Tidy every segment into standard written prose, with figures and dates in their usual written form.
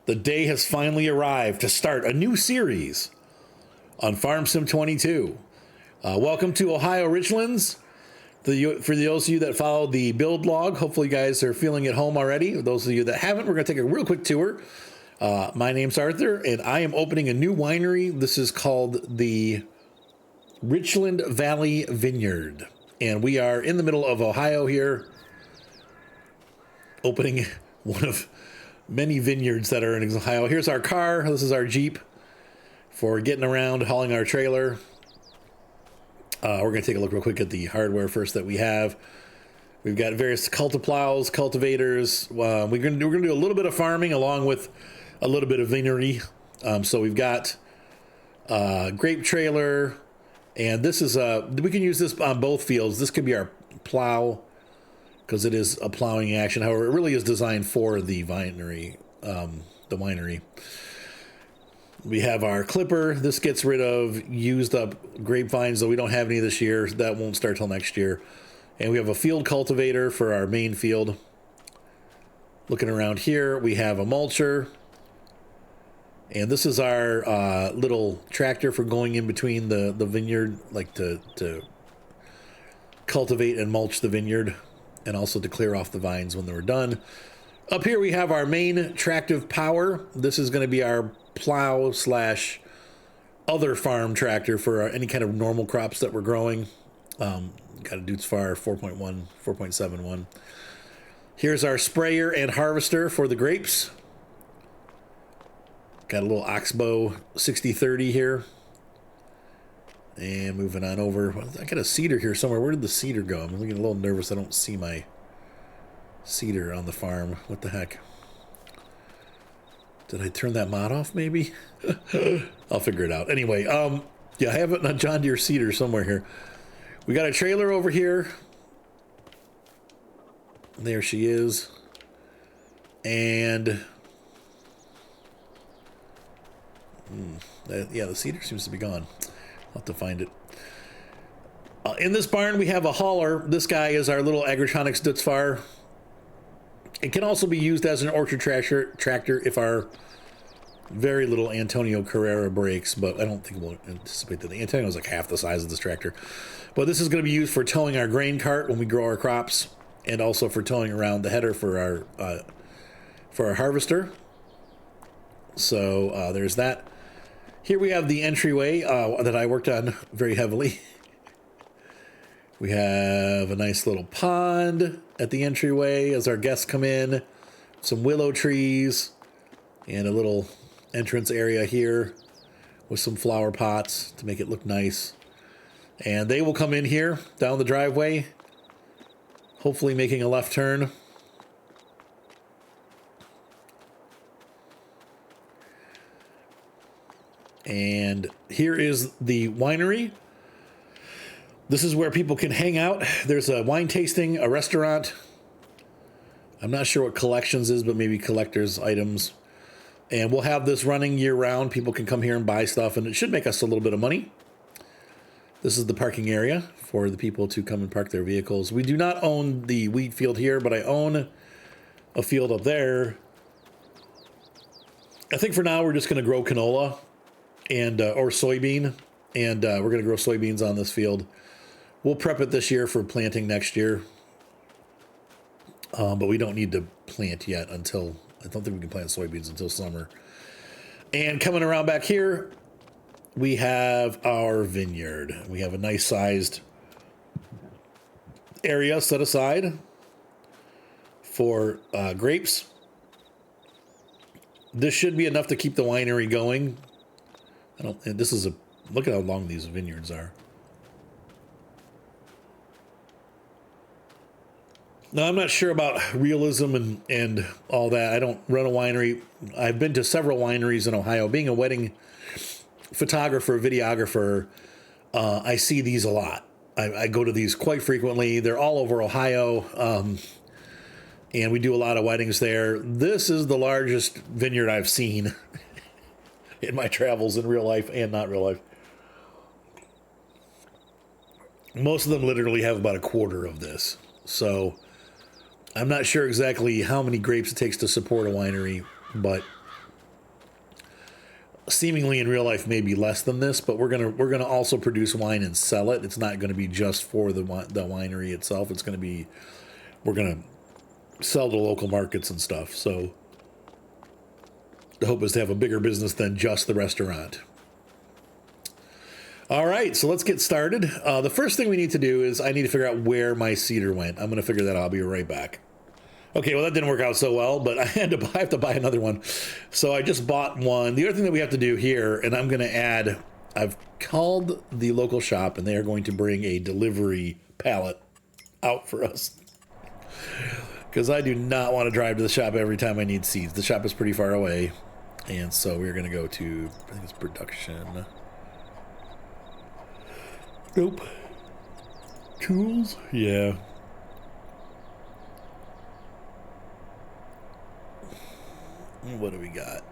The day has finally arrived to start a new series on Farm Sim 22. Welcome to Ohio Richlands. For those of you that follow the build blog, hopefully you guys are feeling at home already. Those of you that haven't, we're going to take a real quick tour. My name's Arthur, and I am opening a new winery. This is called the Richland Valley Vineyard. And we are in the middle of Ohio here, opening one of many vineyards that are in Ohio. Here's our car. This is our Jeep for getting around, hauling our trailer. We're going to take a look real quick at the hardware first that we have. We've got various cultiplows, cultivators. We're going to do a little bit of farming along with a little bit of vinery. So we've got grape trailer, and this is we can use this on both fields. This could be our plow because it is a plowing action. However, it really is designed for the winery. We have our clipper. This gets rid of used up grapevines, though we don't have any this year. That won't start till next year. And we have a field cultivator for our main field. Looking around here, we have a mulcher. And this is our little tractor for going in between the vineyard, like to cultivate and mulch the vineyard, and also to clear off the vines when they were done. Up here we have our main tractive power. This is going to be our plow slash other farm tractor for any kind of normal crops that we're growing. Got a Dutz Far 4.7.1. Here's our sprayer and harvester for the grapes. Got a little Oxbow 6030 here. And moving on over. I got a seeder here somewhere. Where did the seeder go? I'm getting a little nervous. I don't see my seeder on the farm. What the heck? Did I turn that mod off maybe? I'll figure it out. Anyway, yeah, I have a John Deere seeder somewhere here. We got a trailer over here. There she is. And yeah, the seeder seems to be gone. I'll have to find it. In this barn, we have a hauler. This guy is our little Agritronics Dutz Far. It can also be used as an orchard tractor if our very little Antonio Carrera breaks, but I don't think we'll anticipate that. The Antonio is like half the size of this tractor. But this is going to be used for towing our grain cart when we grow our crops, and also for towing around the header for our harvester. So there's that. Here we have the entryway that I worked on very heavily. We have a nice little pond at the entryway as our guests come in. Some willow trees and a little entrance area here with some flower pots to make it look nice. And they will come in here down the driveway, hopefully making a left turn. And here is the winery. This is where people can hang out. There's a wine tasting, a restaurant. I'm not sure what collections is, but maybe collector's items. And we'll have this running year round. People can come here and buy stuff, and it should make us a little bit of money. This is the parking area for the people to come and park their vehicles. We do not own the wheat field here, but I own a field up there. I think for now we're just going to grow canola and or soybean, and we're going to grow soybeans on this field. We'll prep it this year for planting next year, but we don't need to plant yet until, I don't think we can plant soybeans until summer. And coming around back here, we have our vineyard. We have a nice sized area set aside for grapes. This should be enough to keep the winery going. Look at how long these vineyards are. Now, I'm not sure about realism and all that. I don't run a winery. I've been to several wineries in Ohio. Being a wedding photographer, videographer, I see these a lot. I go to these quite frequently. They're all over Ohio, and we do a lot of weddings there. This is the largest vineyard I've seen in my travels in real life and not real life. Most of them literally have about a quarter of this. So I'm not sure exactly how many grapes it takes to support a winery, but seemingly in real life maybe less than this, but we're gonna also produce wine and sell it. It's not going to be just for the winery itself. It's going to be, we're going to sell to local markets and stuff. So the hope is to have a bigger business than just the restaurant. All right, so let's get started. The first thing we need to do is I need to figure out where my cedar went. I'm going to figure that out. I'll be right back. Okay, well, that didn't work out so well, but I have to buy another one. So I just bought one. The other thing that we have to do here, and I'm going to add, I've called the local shop, and they are going to bring a delivery pallet out for us. Because I do not want to drive to the shop every time I need seeds. The shop is pretty far away. And so we're going to go to, I think it's production. Nope. Tools? Yeah. What do we got?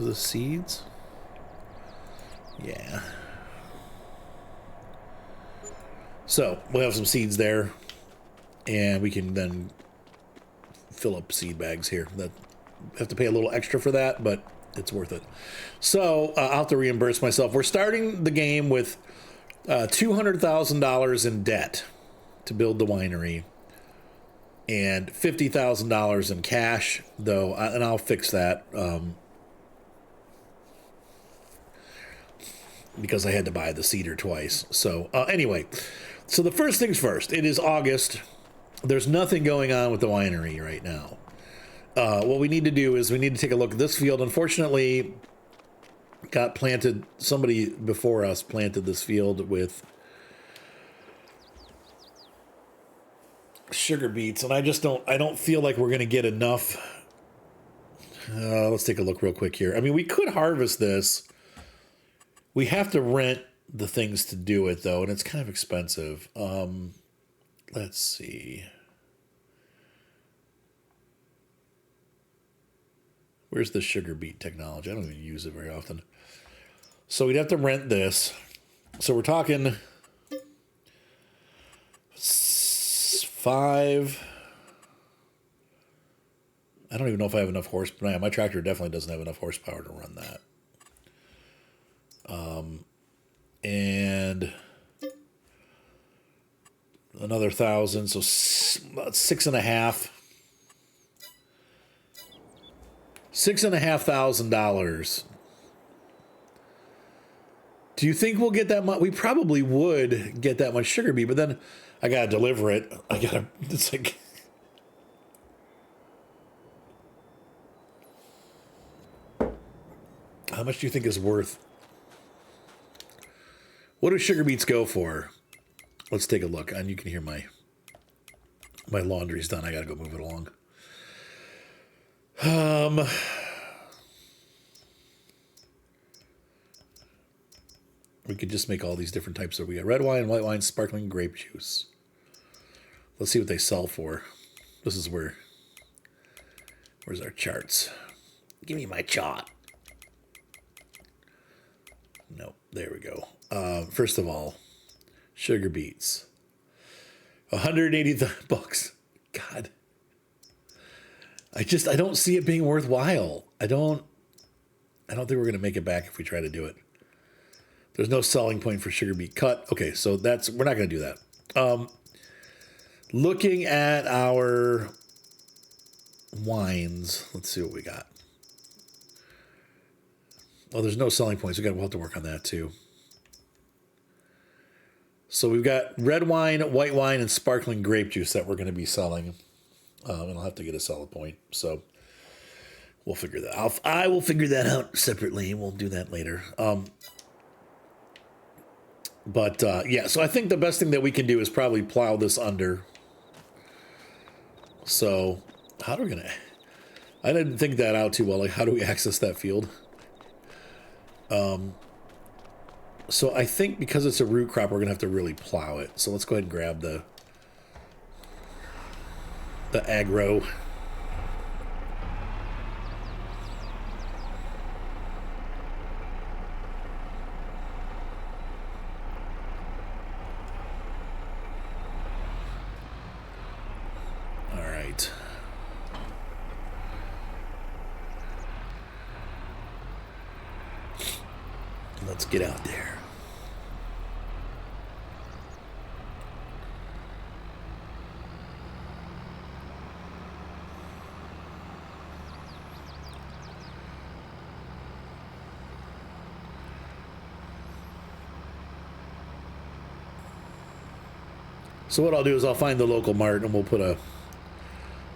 The seeds? Yeah. So we'll have some seeds there, and we can then fill up seed bags here. That have to pay a little extra for that, but it's worth it. So I'll have to reimburse myself. We're starting the game with $200,000 in debt to build the winery, and $50,000 in cash, though, and I'll fix that because I had to buy the cedar twice. So anyway, so the first things first, it is August. There's nothing going on with the winery right now. What we need to do is we need to take a look at this field. Unfortunately, got planted, somebody before us planted this field with sugar beets, and I don't feel like we're going to get enough. Let's take a look real quick here. I mean, we could harvest this. We have to rent the things to do it, though, and it's kind of expensive. Let's see. Where's the sugar beet technology? I don't even use it very often. So we'd have to rent this. So we're talking 5. I don't even know if I have enough horsepower. My tractor definitely doesn't have enough horsepower to run that. And another 1,000, so about 6.5. $6,500. Do you think we'll get that much? We probably would get that much sugar beet, but then I gotta deliver it. It's like, how much do you think is worth? What do sugar beets go for? Let's take a look. And you can hear my laundry's done. I gotta go move it along. We could just make all these different types. So we got red wine, white wine, sparkling grape juice. Let's see what they sell for. This is where's our charts? Give me my chart. Nope, there we go. First of all, sugar beets. $180. God. I don't see it being worthwhile. I don't think we're going to make it back if we try to do it. There's no selling point for sugar beet cut. Okay, so we're not going to do that. Looking at our wines, let's see what we got. Oh, there's no selling points. We'll have to work on that too. So we've got red wine, white wine, and sparkling grape juice that we're going to be selling. And I'll have to get a selling point. So we'll figure that out. I will figure that out separately. We'll do that later. Yeah, so I think the best thing that we can do is probably plow this under. So how are we going to... I didn't think that out too well. Like, how do we access that field? So I think because it's a root crop, we're going to have to really plow it. So let's go ahead and grab the aggro. All right. Let's get out there. So what I'll do is I'll find the local mart and we'll put a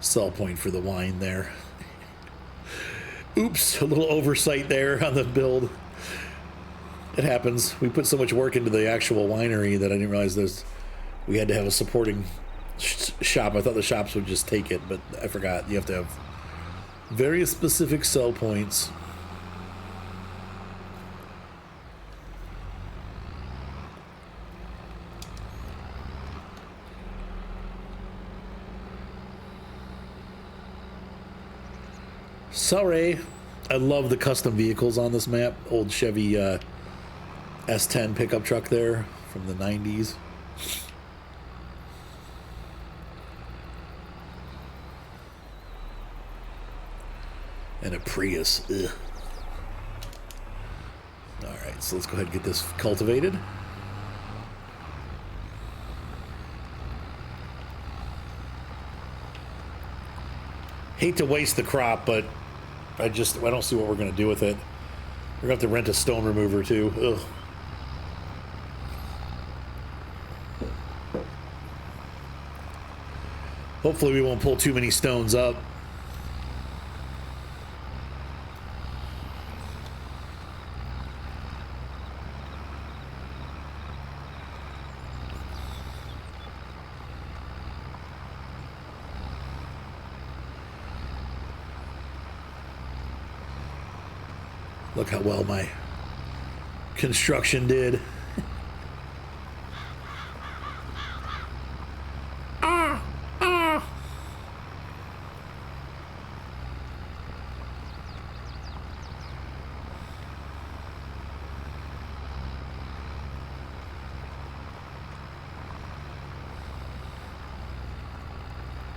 sell point for the wine there. Oops, a little oversight there on the build. It happens. We put so much work into the actual winery that I didn't realize we had to have a supporting shop. I thought the shops would just take it, but I forgot. You have to have very specific sell points. Sorry, I love the custom vehicles on this map. Old Chevy S10 pickup truck there from the 90s. And a Prius. Ugh. All right, so let's go ahead and get this cultivated. Hate to waste the crop, but I don't see what we're going to do with it. We're going to have to rent a stone remover too. Ugh. Hopefully we won't pull too many stones up. Look how well my construction did.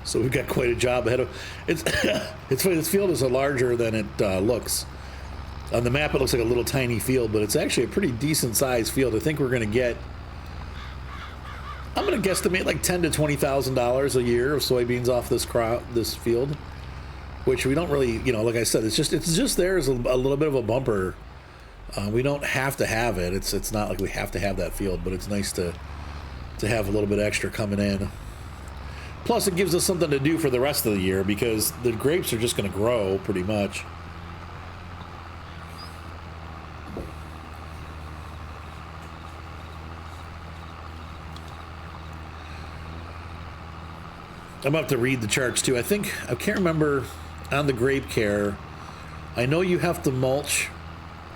So we've got quite a job ahead of it's. It's funny. This field is larger than it looks. On the map, it looks like a little tiny field, but it's actually a pretty decent sized field. I think we're going to get. I'm going to guesstimate like $10,000 to $20,000 a year of soybeans off this field, which we don't really, like I said, it's just there as a little bit of a bumper. We don't have to have it. It's not like we have to have that field, but it's nice to have a little bit extra coming in. Plus, it gives us something to do for the rest of the year because the grapes are just going to grow pretty much. I'm about to read the charts too. I can't remember on the grape care. I know you have to mulch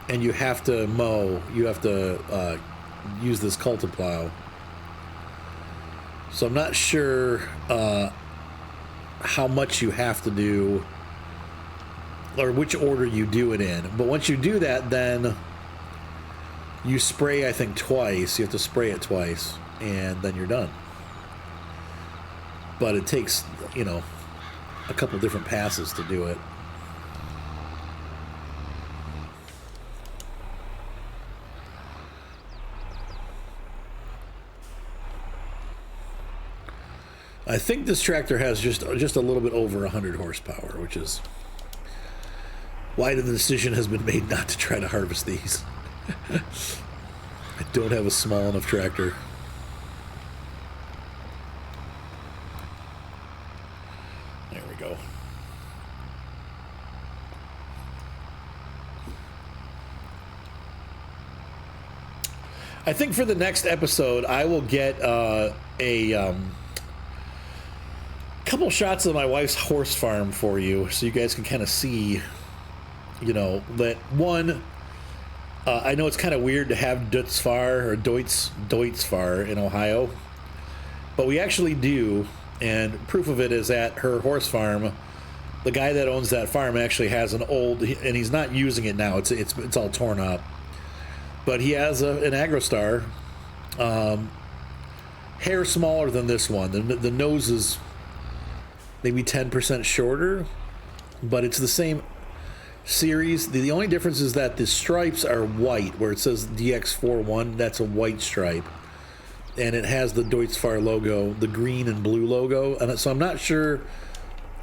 and you have to mow. You have to use this cultiplow. So I'm not sure how much you have to do or which order you do it in. But once you do that, then you spray, I think, twice. You have to spray it twice, and then you're done. But it takes, a couple different passes to do it. I think this tractor has just a little bit over 100 horsepower, which is why the decision has been made not to try to harvest these. I don't have a small enough tractor. There we go. I think for the next episode, I will get a couple shots of my wife's horse farm for you so you guys can kind of see, that one, I know it's kind of weird to have Deutz in Ohio, but we actually do, and proof of it is at her horse farm. The guy that owns that farm actually has an old, and he's not using it now, it's all torn up, but he has an AgroStar, hair smaller than this one. The nose is maybe 10% shorter, but it's the same series. The only difference is that the stripes are white, where it says DX41, that's a white stripe. And it has the Deutz-Fahr logo, the green and blue logo. And so I'm not sure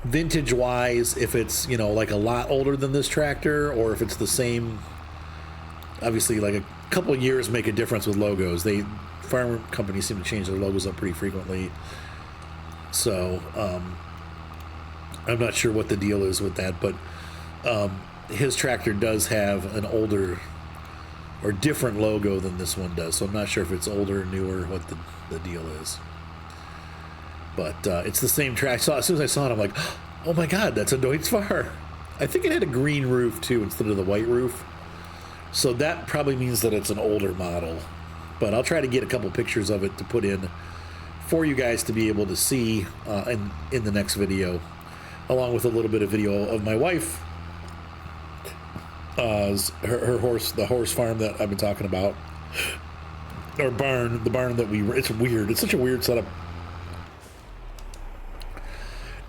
vintage-wise if it's, you know, like a lot older than this tractor, or if it's the same. Obviously, like a couple of years make a difference with logos. Farm companies seem to change their logos up pretty frequently. So I'm not sure what the deal is with that, but his tractor does have an older or different logo than this one does. So I'm not sure if it's older or newer, what the deal is. But it's the same tractor. So as soon as I saw it, I'm like, oh my God, that's a Deutz-Fahr. I think it had a green roof too instead of the white roof. So that probably means that it's an older model. But I'll try to get a couple pictures of it to put in for you guys to be able to see in the next video, along with a little bit of video of my wife, her horse, the horse farm that I've been talking about, or barn, the barn that it's weird. It's such a weird setup.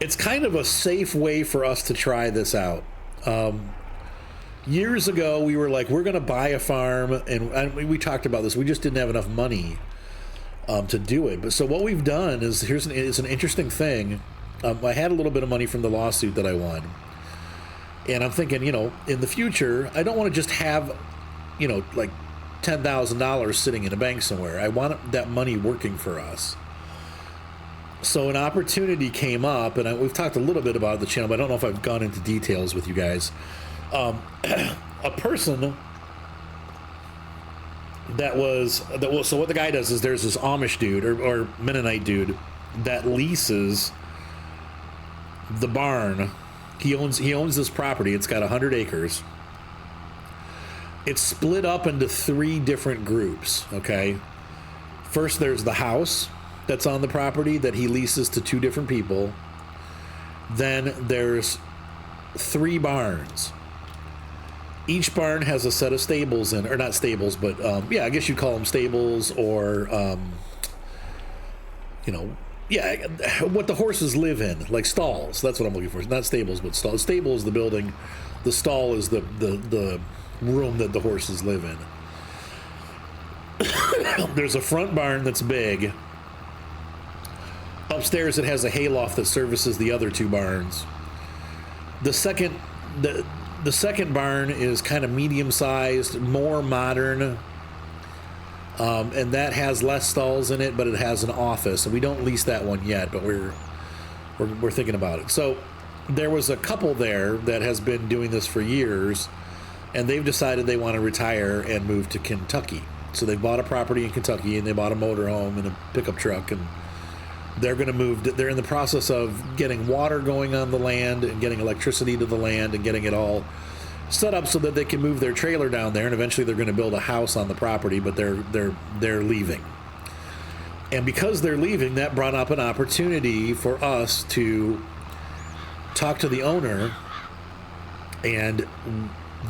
It's kind of a safe way for us to try this out. Years ago, we were like, we're going to buy a farm, and we talked about this. We just didn't have enough money to do it. But so what we've done is, it's an interesting thing. I had a little bit of money from the lawsuit that I won. And I'm thinking, you know, in the future, I don't want to just have, you know, like $10,000 sitting in a bank somewhere. I want that money working for us. So an opportunity came up, and we've talked a little bit about the channel, but I don't know if I've gone into details with you guys. A person so what the guy does is, there's this Amish dude or Mennonite dude that leases the barn. He owns this property. It's got 100 acres. It's split up into 3 different groups. Okay. First, there's the house that's on the property that he leases to 2 different people. Then there's 3 barns. Each barn has a set of stables in, or not stables, but I guess you'd call them stables, or you know, what the horses live in, like stalls. That's what I'm looking for. Not stables, but stalls. Stable is the building. The stall is the room that the horses live in. There's a front barn that's big. Upstairs, it has a hayloft that services the other 2 barns. The second barn is kind of medium-sized, more modern, and that has less stalls in it, but it has an office. And we don't lease that one yet, but we're thinking about it. So there was a couple there that has been doing this for years, and they've decided they want to retire and move to Kentucky. So they bought a property in Kentucky, and they bought a motorhome and a pickup truck, and they're going to move. They're in the process of getting water going on the land and getting electricity to the land and getting it all set up so that they can move their trailer down there. And eventually they're going to build a house on the property, but they're leaving. And because they're leaving, that brought up an opportunity for us to talk to the owner, and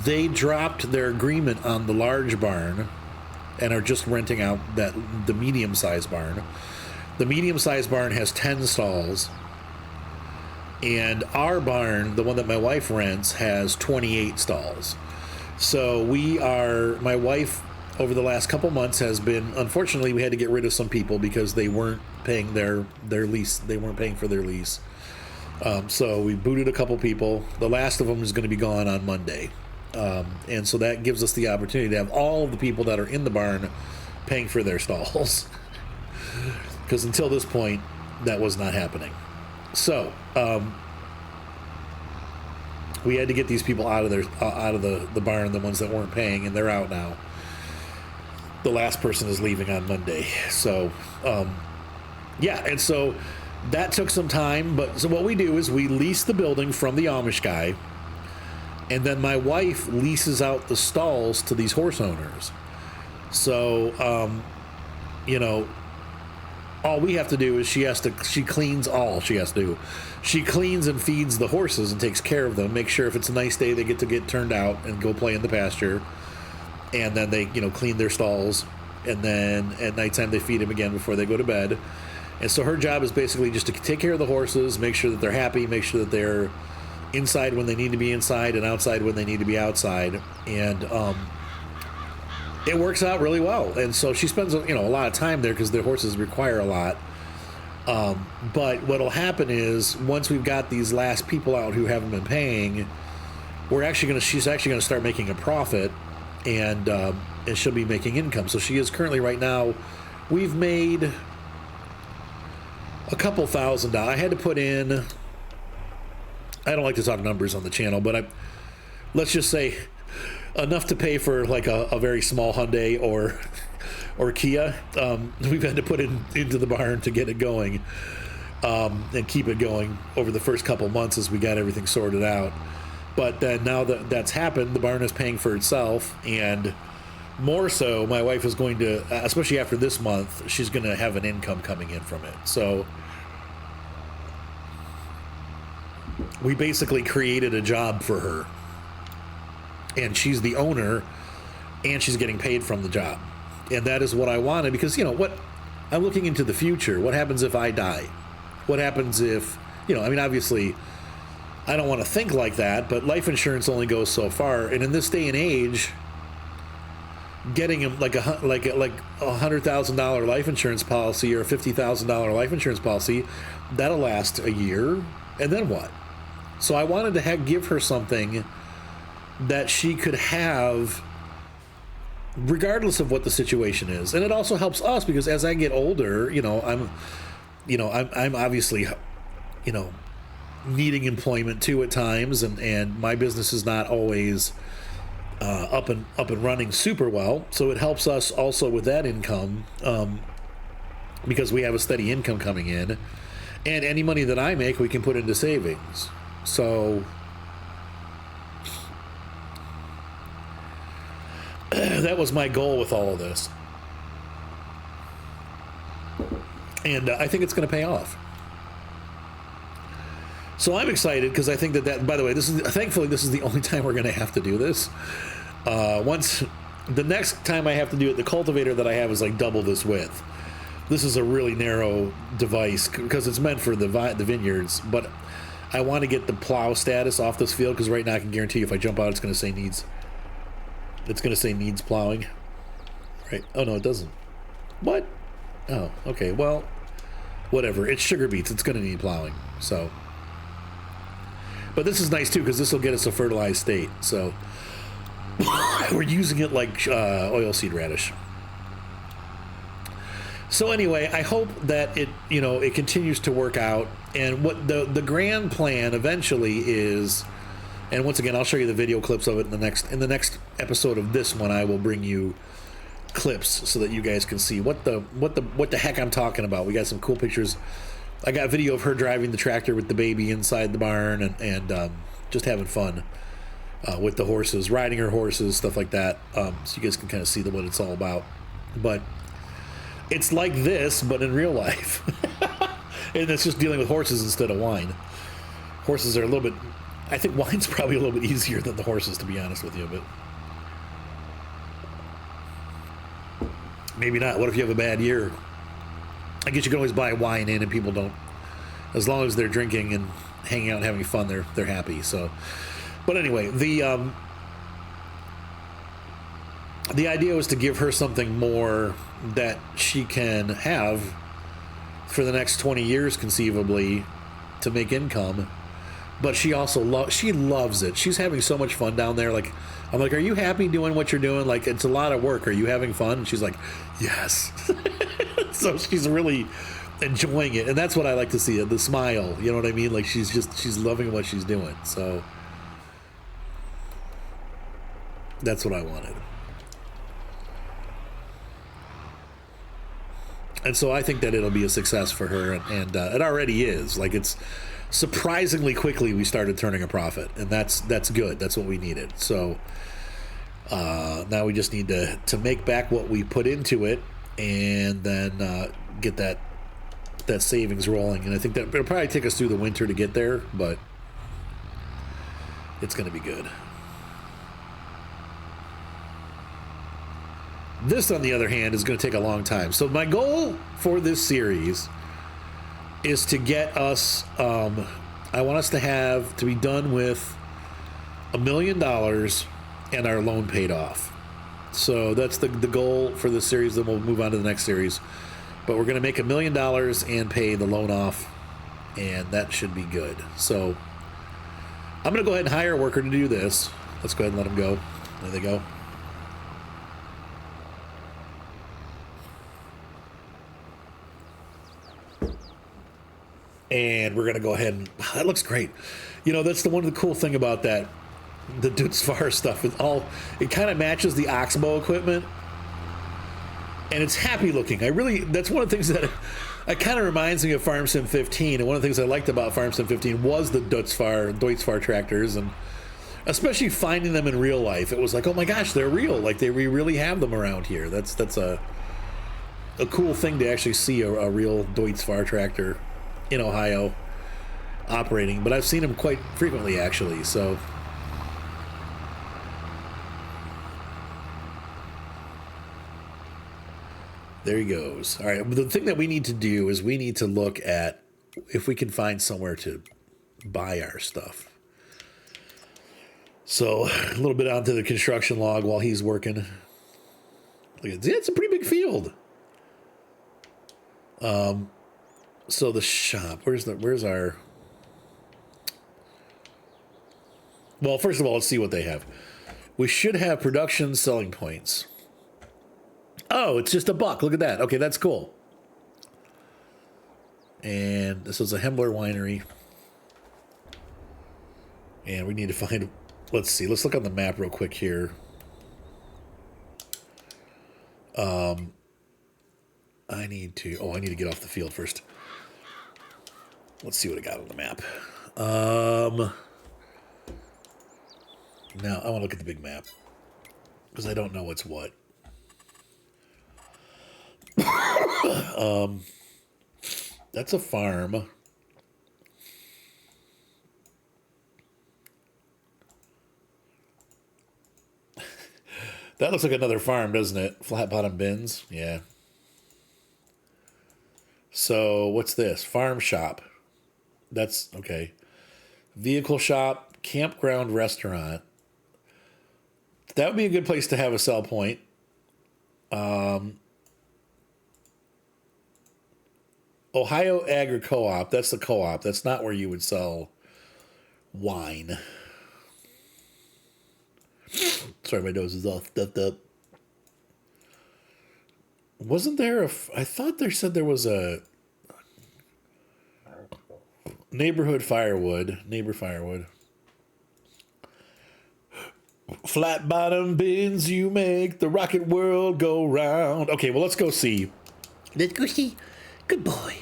they dropped their agreement on the large barn and are just renting out the medium-sized barn. The medium-sized barn has 10 stalls, and our barn, the one that my wife rents, has 28 stalls. So my wife, over the last couple months, has been, unfortunately, we had to get rid of some people because they weren't paying their lease. They weren't paying for their lease. So we booted a couple people. The last of them is going to be gone on Monday. And so that gives us the opportunity to have all of the people that are in the barn paying for their stalls. Because until this point, that was not happening. So we had to get these people out of the barn, the ones that weren't paying, and they're out now. The last person is leaving on Monday. So and so that took some time. But so what we do is we lease the building from the Amish guy, and then my wife leases out the stalls to these horse owners. So all we have to do is she cleans all she has to do. She cleans and feeds the horses and takes care of them, make sure if it's a nice day they get to get turned out and go play in the pasture. And then they, clean their stalls, and then at nighttime they feed them again before they go to bed. And so her job is basically just to take care of the horses, make sure that they're happy, make sure that they're inside when they need to be inside and outside when they need to be outside. And it works out really well. And so she spends, a lot of time there because the horses require a lot. But what'll happen is once we've got these last people out who haven't been paying, she's actually going to start making a profit, and she'll be making income. So she is currently right now, we've made a couple $1,000. I had to put in, I don't like to talk numbers on the channel, but let's just say enough to pay for like a very small Hyundai or Kia. We've had to put it into the barn to get it going, and keep it going over the first couple months as we got everything sorted out. But then now that that's happened, the barn is paying for itself, and more so, my wife is going to, especially after this month, she's going to have an income coming in from it. So we basically created a job for her, and she's the owner, and she's getting paid from the job. And that is what I wanted, because what I'm looking into the future. What happens if I die? What happens if, obviously I don't want to think like that, but life insurance only goes so far. And in this day and age, getting him like a $100,000 life insurance policy or a $50,000 life insurance policy, that'll last a year. And then what? So I wanted to give her something that she could have regardless of what the situation is. And it also helps us because as I get older, I'm obviously, needing employment too at times, and my business is not always up and running super well. So it helps us also with that income, because we have a steady income coming in, and any money that I make, we can put into savings. So that was my goal with all of this, and I think it's going to pay off. So I'm excited because I think that by the way, thankfully this is the only time we're going to have to do this. Once the next time I have to do it, the cultivator that I have is like double this width. This is a really narrow device because it's meant for the vineyards, but I want to get the plow status off this field because right now I can guarantee you if I jump out, it's going to say needs plowing. Right? Oh no, it doesn't. What? Oh, okay. Well, whatever. It's sugar beets. It's going to need plowing. So, but this is nice too because this will get us a fertilized state. So we're using it like oilseed radish. So anyway, I hope that it continues to work out. And what the grand plan eventually is, and once again, I'll show you the video clips of it in the next episode of this one. I will bring you clips so that you guys can see what the heck I'm talking about. We got some cool pictures. I got video of her driving the tractor with the baby inside the barn and just having fun with the horses, riding her horses, stuff like that. So you guys can kind of see what it's all about. But it's like this, but in real life. And it's just dealing with horses instead of wine. Horses are a little bit, I think wine's probably a little bit easier than the horses, to be honest with you, but maybe not. What if you have a bad year? I guess you can always buy wine in and people don't, as long as they're drinking and hanging out and having fun, they're happy. So, but anyway, the idea was to give her something more that she can have for the next 20 years, conceivably, to make income. But she also loves it. She's having so much fun down there. Like, I'm like, are you happy doing what you're doing? Like, it's a lot of work. Are you having fun? And she's like, yes. So she's really enjoying it. And that's what I like to see, the smile. You know what I mean? Like, she's loving what she's doing. So that's what I wanted. And so I think that it'll be a success for her, and it already is. Like, it's surprisingly quickly we started turning a profit, and that's good. That's what we needed. So now we just need to make back what we put into it, and then get that savings rolling. And I think that it'll probably take us through the winter to get there, but it's going to be good. This, on the other hand, is going to take a long time. So my goal for this series is to get us I want us to be done with $1 million and our loan paid off. So that's the goal for this series. Then we'll move on to the next series. But we're going to make $1 million and pay the loan off, and that should be good. So I'm going to go ahead and hire a worker to do this. Let's go ahead and let them go. There they go. And we're going to go ahead and... That looks great. You know, that's one of the cool thing about that. The Dutzfar stuff. It kind of matches the Oxbow equipment. And it's happy looking. That's one of the things that it kind of reminds me of Farm Sim 15. And one of the things I liked about Farm Sim 15 was the Dutzfar tractors. And especially finding them in real life. It was like, oh my gosh, they're real. Like we really have them around here. That's a cool thing to actually see a real Dutzfar tractor in Ohio operating. But I've seen them quite frequently, actually. So... there he goes. All right. The thing that we need to do is we need to look at if we can find somewhere to buy our stuff. So a little bit onto the construction log while he's working. Look at it's a pretty big field. So the shop. Where's our? Well, first of all, let's see what they have. We should have production selling points. Oh, it's just $1. Look at that. Okay, that's cool. And this is a Hembler winery. And we need to find... Let's see. Let's look on the map real quick here. I need to get off the field first. Let's see what I got on the map. Now, I want to look at the big map. Because I don't know what's what. That's a farm. That looks like another farm, doesn't it? Flat bottom bins. Yeah. So what's this? Farm shop. That's okay. Vehicle shop, campground, restaurant. That would be a good place to have a sell point. Ohio Agri Co-op. That's the co-op. That's not where you would sell wine. Sorry, my nose is all stuffed up. Wasn't there I thought they said there was a neighbor firewood. Flat bottom bins, you make the rocket world go round. Okay, well, let's go see. Good boy.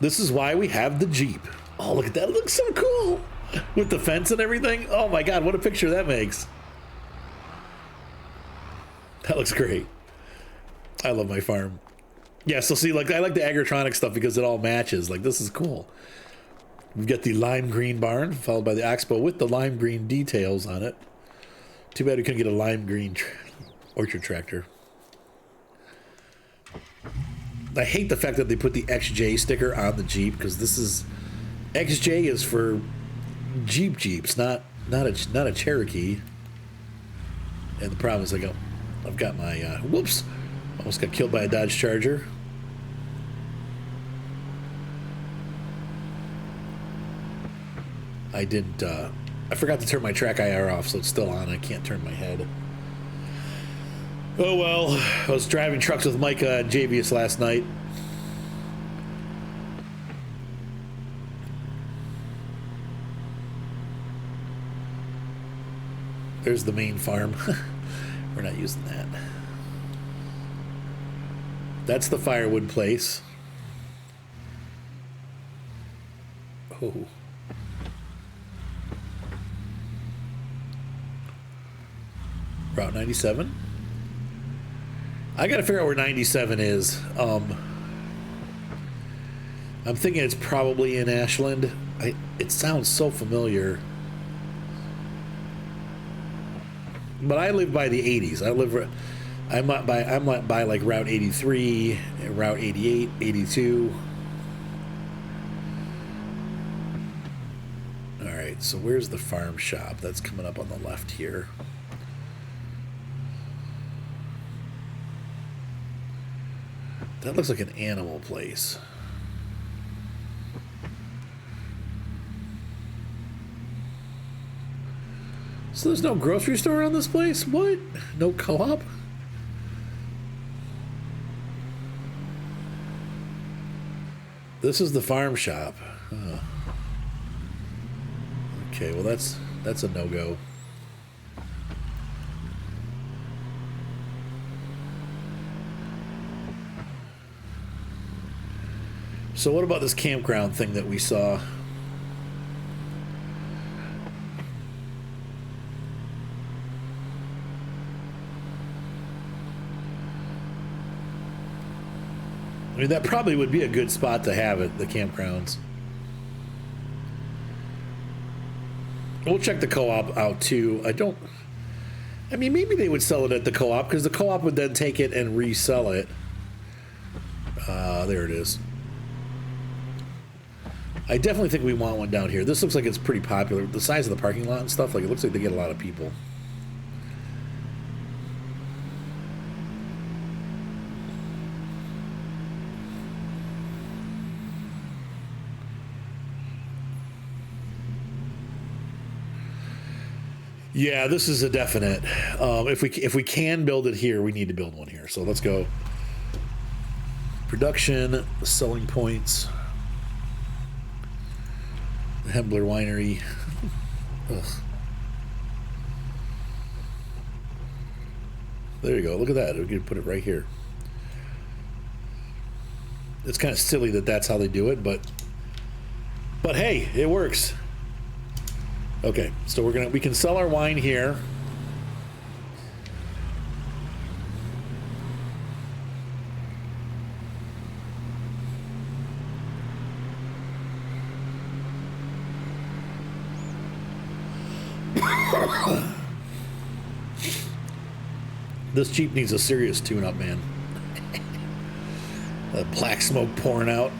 This is why we have the Jeep. Oh, look at that. It looks so cool. With the fence and everything. Oh, my God. What a picture that makes. That looks great. I love my farm. Yeah, so see, like I like the agritronic stuff because it all matches. Like, this is cool. We've got the lime green barn, followed by the Oxbow with the lime green details on it. Too bad we couldn't get a lime green orchard tractor. I hate the fact that they put the XJ sticker on the Jeep because this is XJ is for Jeeps, not a Cherokee. And the problem is I've got my whoops, almost got killed by a Dodge Charger. I didn't. I forgot to turn my track IR off, so it's still on. I can't turn my head. Oh well, I was driving trucks with Micah and Javius last night. There's the main farm. We're not using that. That's the firewood place. Oh. Route 97. I gotta figure out where 97 is. I'm thinking it's probably in Ashland. It sounds so familiar. But I live by the 80s. I'm not by like Route 83, Route 88, 82. so where's the farm shop? That's coming up on the left here. That looks like an animal place. So there's no grocery store on this place? What? No co-op? This is the farm shop. Oh. Okay, well that's a no-go. So what about this campground thing that we saw? I mean, that probably would be a good spot to have it, the campgrounds. We'll check the co-op out too. I mean, maybe they would sell it at the co-op because the co-op would then take it and resell it. There it is. I definitely think we want one down here. This looks like it's pretty popular. The size of the parking lot and stuff, like it looks like they get a lot of people. Yeah, this is a definite. If we can build it here, we need to build one here. So let's go. Production, selling points. Hembler Winery. Ugh. There you go. Look at that. We could put it right here. It's kind of silly that that's how they do it, but hey, it works. Okay, so we can sell our wine here. This Jeep needs a serious tune-up, man. Black smoke pouring out.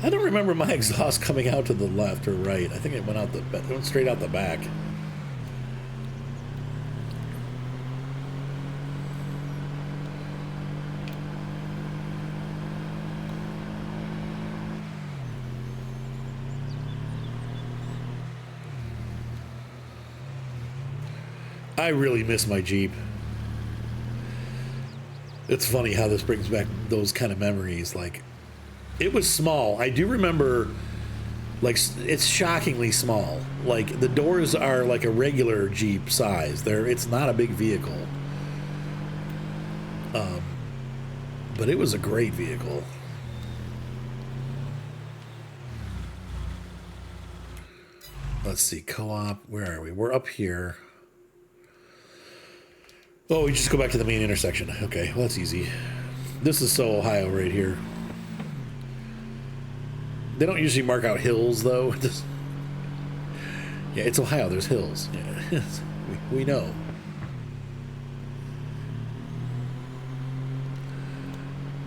I don't remember my exhaust coming out to the left or right. I think it went straight out the back. I really miss my Jeep. It's funny how this brings back those kind of memories. Like, it was small. I do remember, like, it's shockingly small. Like, the doors are like a regular Jeep size. It's not a big vehicle. But it was a great vehicle. Let's see, co-op. Where are we? We're up here. Oh, we just go back to the main intersection. Okay, well, that's easy. This is so Ohio right here. They don't usually mark out hills, though. Yeah, it's Ohio. There's hills. Yeah, we know.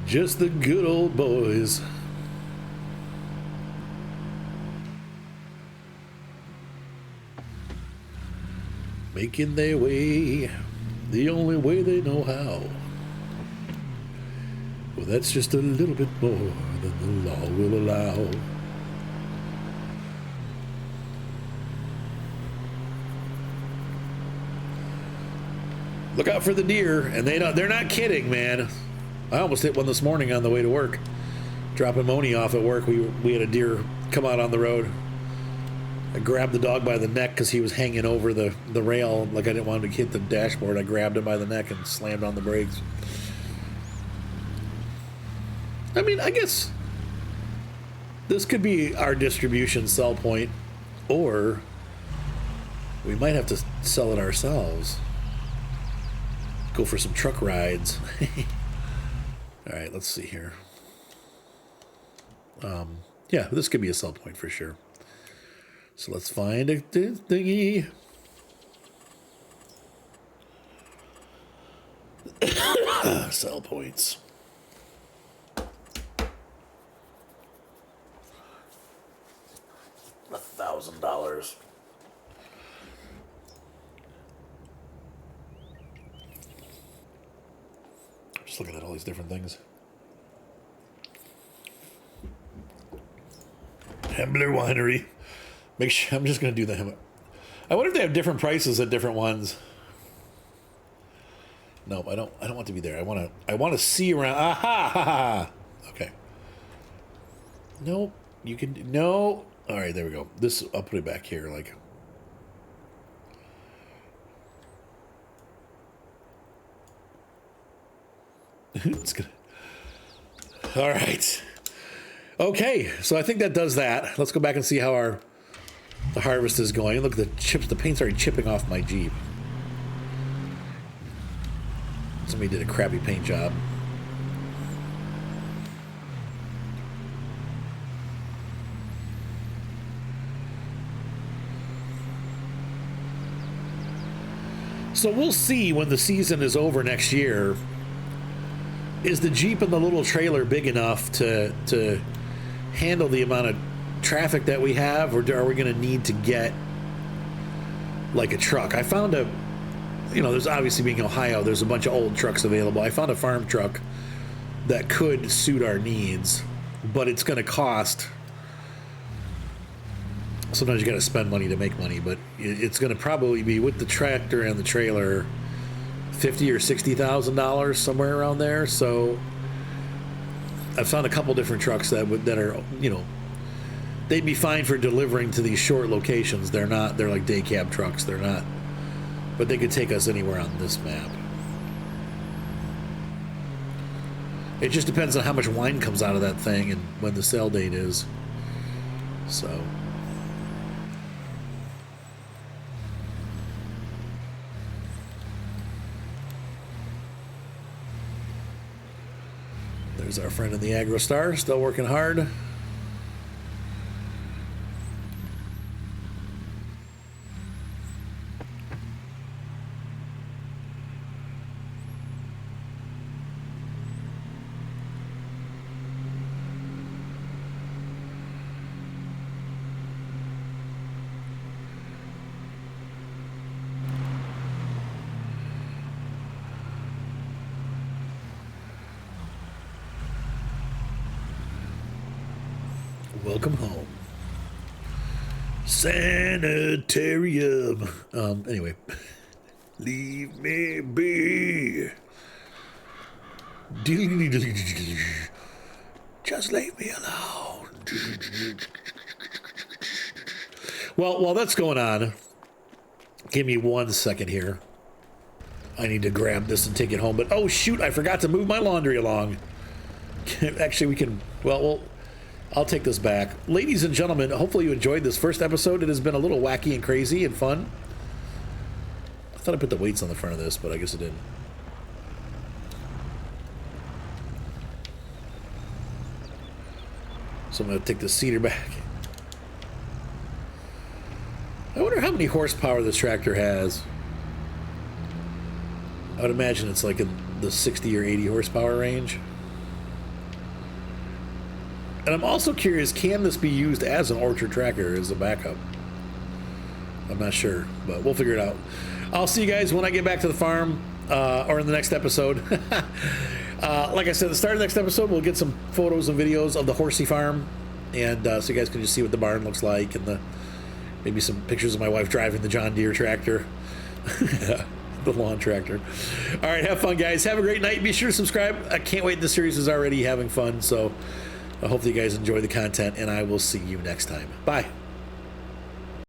Just the good old boys. Making their way the only way they know how. Well, that's just a little bit more than the law will allow. Look out for the deer, and they're not kidding, man. I almost hit one this morning on the way to work. Dropping Moni off at work, we had a deer come out on the road. I grabbed the dog by the neck because he was hanging over the rail. Like, I didn't want him to hit the dashboard. I grabbed him by the neck and slammed on the brakes. I mean, I guess this could be our distribution sell point, or we might have to sell it ourselves. Go for some truck rides. All right, let's see here. Yeah, this could be a sell point for sure. So let's find a thingy. Sell points. Just looking at all these different things. Hembler Winery. Make sure I'm just gonna do the Hembler. I wonder if they have different prices at different ones. Nope, I don't want to be there. I wanna see around. Aha! Ha, ha. Okay. Nope. You can no. All right, there we go. This I'll put it back here. Like. It's good. All right. Okay, so I think that does that. Let's go back and see how the harvest is going. Look at the chips. The paint's already chipping off my Jeep. Somebody did a crappy paint job. So we'll see when the season is over next year. Is the Jeep and the little trailer big enough to handle the amount of traffic that we have, or are we going to need to get like a truck? I found there's obviously, being Ohio, there's a bunch of old trucks available. I found a farm truck that could suit our needs, but it's going to cost. Sometimes you got to spend money to make money, but it's going to probably be, with the tractor and the trailer, $50,000 or $60,000, somewhere around there. So I've found a couple different trucks that are, they'd be fine for delivering to these short locations. They're like day cab trucks. They're not, but they could take us anywhere on this map. It just depends on how much wine comes out of that thing and when the sale date is. So. There's our friend in the AgroStar, still working hard. Welcome home. Sanitarium. Anyway. Leave me be. Just leave me alone. Well, while that's going on, give me 1 second here. I need to grab this and take it home. But, oh, shoot, I forgot to move my laundry along. Actually, we can, I'll take this back. Ladies and gentlemen, hopefully you enjoyed this first episode. It has been a little wacky and crazy and fun. I thought I put the weights on the front of this, but I guess it didn't. So I'm going to take the cedar back. I wonder how many horsepower this tractor has. I would imagine it's like in the 60 or 80 horsepower range. And I'm also curious, can this be used as an orchard tractor as a backup? I'm not sure, but we'll figure it out. I'll see you guys when I get back to the farm, or in the next episode. Like I said, at the start of the next episode, we'll get some photos and videos of the horsey farm, and so you guys can just see what the barn looks like, and maybe some pictures of my wife driving the John Deere tractor. The lawn tractor. All right, have fun, guys. Have a great night. Be sure to subscribe. I can't wait. This series is already having fun, so I hope that you guys enjoy the content, and I will see you next time. Bye.